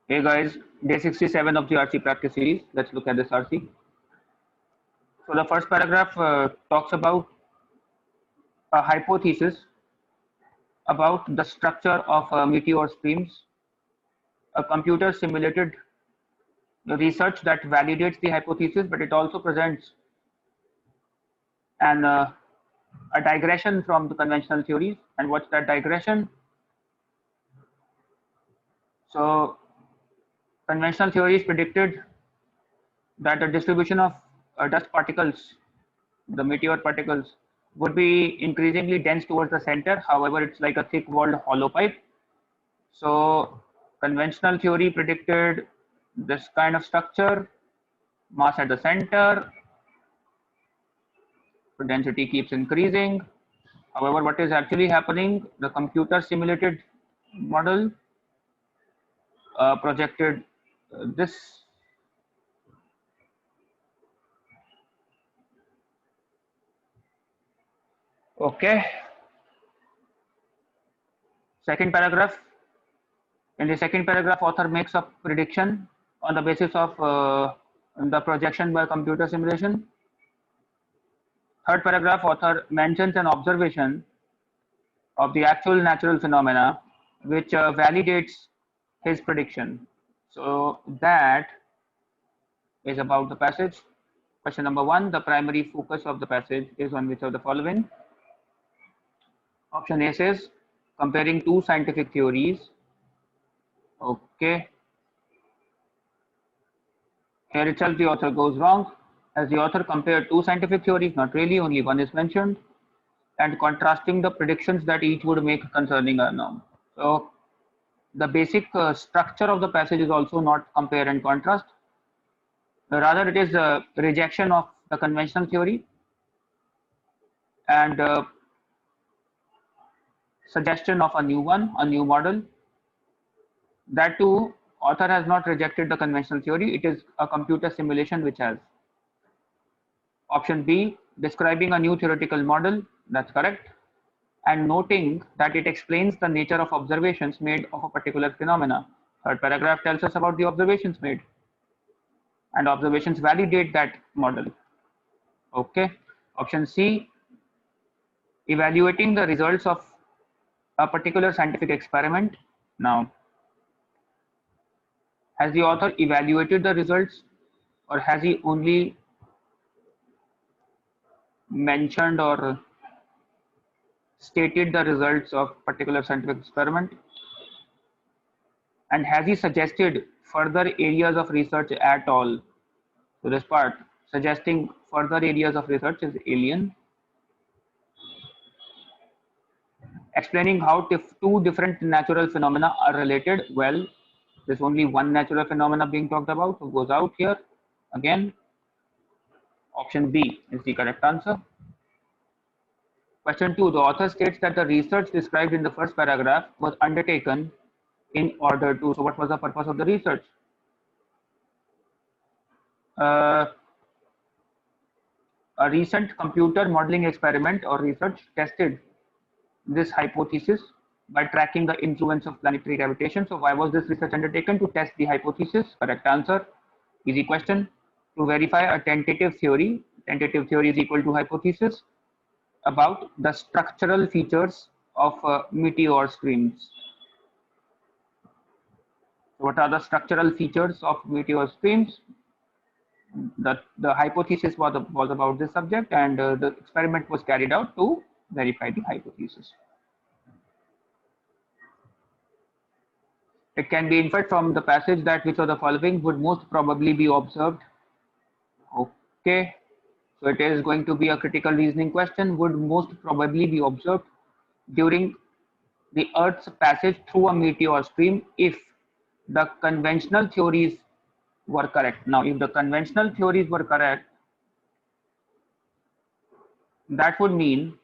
Hey guys, day 67 of the RC practice series. Let's look at this RC. So the first paragraph talks about a hypothesis about the structure of meteor streams. A computer simulated research that validates the hypothesis, but it also presents an a digression from the conventional theories. And what's that digression? So conventional theories predicted that the distribution of dust particles, the meteor particles, would be increasingly dense towards the center. However, it's like a thick walled hollow pipe. So conventional theory predicted this kind of structure, mass at the center, density keeps increasing. However, what is actually happening, the computer simulated model projected this. Okay, second paragraph. In the second paragraph, author makes a prediction on the basis of the projection by computer simulation. Third paragraph, author mentions an observation of the actual natural phenomena which validates his prediction. So that is about the passage. Question number one, the primary focus of the passage is on which of the following? Option A says comparing two scientific theories. Okay. Here itself the author goes wrong, as the author compared two scientific theories, not really, only one is mentioned, and contrasting the predictions that each would make concerning a norm. So the basic structure of the passage is also not compare and contrast. Rather, it is a rejection of the conventional theory and suggestion of a new one, a new model. That too, author has not rejected the conventional theory. It is a computer simulation which has. Option B, describing a new theoretical model. That's correct. And noting that it explains the nature of observations made of a particular phenomena. Third paragraph tells us about the observations made, and observations validate that model. Okay. Option C, evaluating the results of a particular scientific experiment. Now, has the author evaluated the results, or has he only mentioned or stated the results of particular scientific experiment? And has he suggested further areas of research at all? So this part, suggesting further areas of research, is alien. Explaining how two different natural phenomena are related. Well, there's only one natural phenomena being talked about, so goes out here. Again, option B is the correct answer. Question 2. The author states that the research described in the first paragraph was undertaken in order to. So what was the purpose of the research? Uh, a recent computer modeling experiment or research tested this hypothesis by tracking the influence of planetary gravitation. So why was this research undertaken? To test the hypothesis. Correct answer. Easy question. To verify a tentative theory. Tentative theory is equal to hypothesis about the structural features of meteor streams. What are the structural features of meteor streams? The hypothesis was about this subject, and the experiment was carried out to verify the hypothesis. It can be inferred from the passage that which of the following would most probably be observed. Okay, so it is going to be a critical reasoning question. Would most probably be observed during the Earth's passage through a meteor stream if the conventional theories were correct. Now, if the conventional theories were correct, that would mean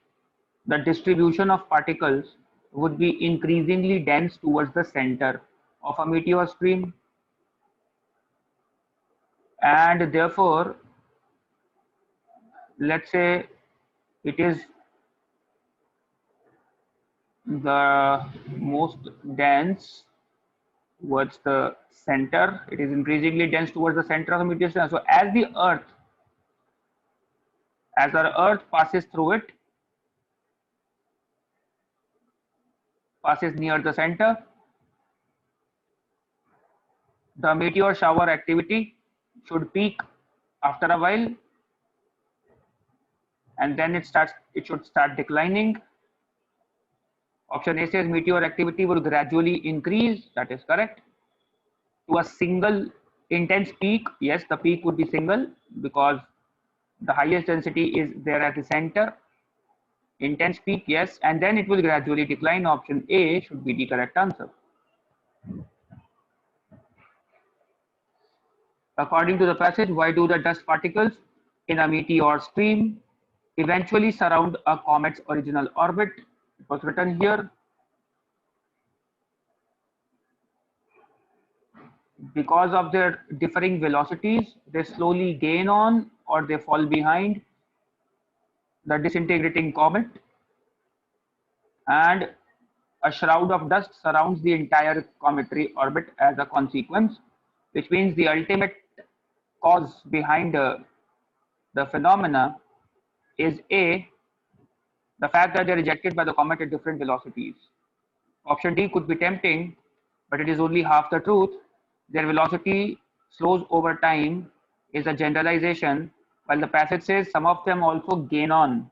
the distribution of particles would be increasingly dense towards the center of a meteor stream, and therefore, let's say it is the most dense towards the center. It is increasingly dense towards the center of the meteor system. So as our Earth passes through it, passes near the center, the meteor shower activity should peak after a while, and then it should start declining. Option A says meteor activity will gradually increase. That is correct. To a single intense peak, yes, the peak would be single because the highest density is there at the center. Intense peak, yes, and then it will gradually decline. Option A should be the correct answer. According to the passage, why do the dust particles in a meteor stream eventually surround a comet's original orbit? It was written here. Because of their differing velocities, they slowly gain on or they fall behind the disintegrating comet, and a shroud of dust surrounds the entire cometary orbit as a consequence, which means the ultimate cause behind the phenomena is A, the fact that they're ejected by the comet at different velocities. Option D could be tempting, but it is only half the truth. Their velocity slows over time is a generalization, while the passage says some of them also gain on.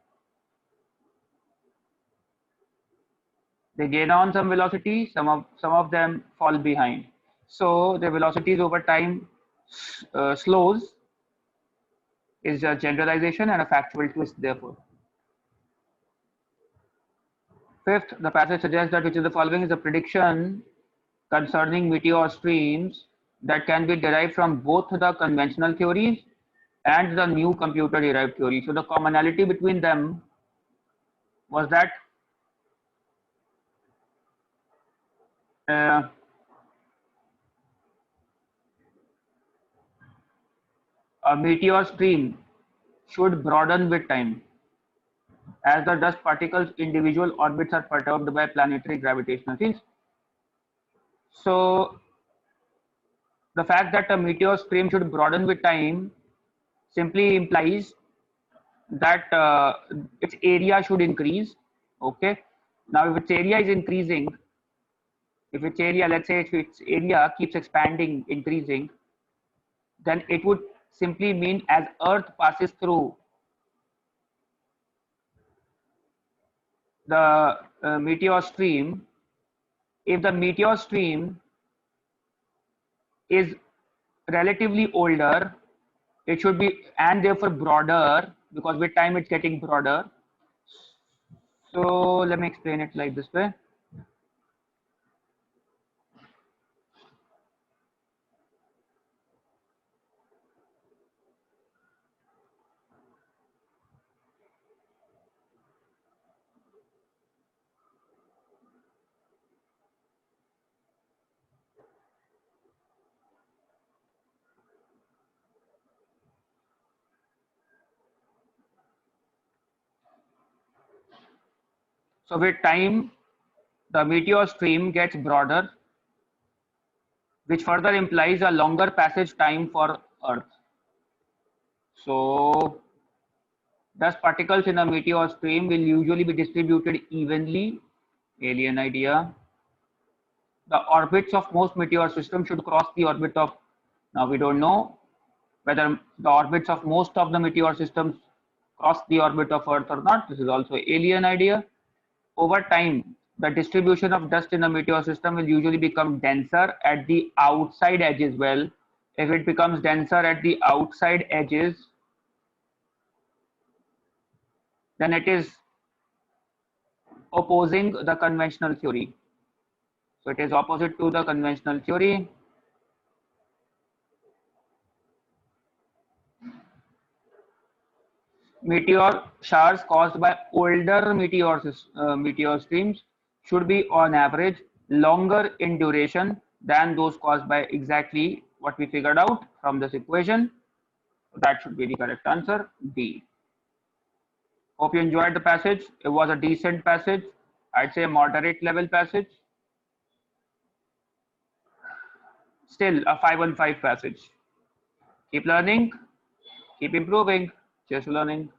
They gain on some velocity, some of them fall behind. So the velocities over time slows is a generalization and a factual twist, therefore. Fifth, the passage suggests that which of the following is a prediction concerning meteor streams that can be derived from both the conventional theories and the new computer derived theory. So the commonality between them was that uh, a meteor stream should broaden with time as the dust particles' individual orbits are perturbed by planetary gravitational fields. So the fact that a meteor stream should broaden with time simply implies that its area should increase. Okay. Now, if its area is increasing, if its area, let's say, if its area keeps expanding, increasing, then it would simply mean as Earth passes through the meteor stream, if the meteor stream is relatively older, it should be, and therefore broader, because with time it's getting broader. So let me explain it like this way. So with time, the meteor stream gets broader, which further implies a longer passage time for Earth. So dust particles in a meteor stream will usually be distributed evenly. Alien idea. The orbits of most meteor systems should cross the orbit of, now we don't know whether the orbits of most of the meteor systems cross the orbit of Earth or not. This is also alien idea. Over time, the distribution of dust in a meteor system will usually become denser at the outside edges. Well, if it becomes denser at the outside edges, then it is opposing the conventional theory. So it is opposite to the conventional theory. Meteor showers caused by older meteor streams should be on average longer in duration than those caused by exactly what we figured out from this equation. That should be the correct answer, D. Hope you enjoyed the passage. It was a decent passage. I'd say a moderate level passage. still a 5-on-5 passage. Keep learning, keep improving. Cheers to learning.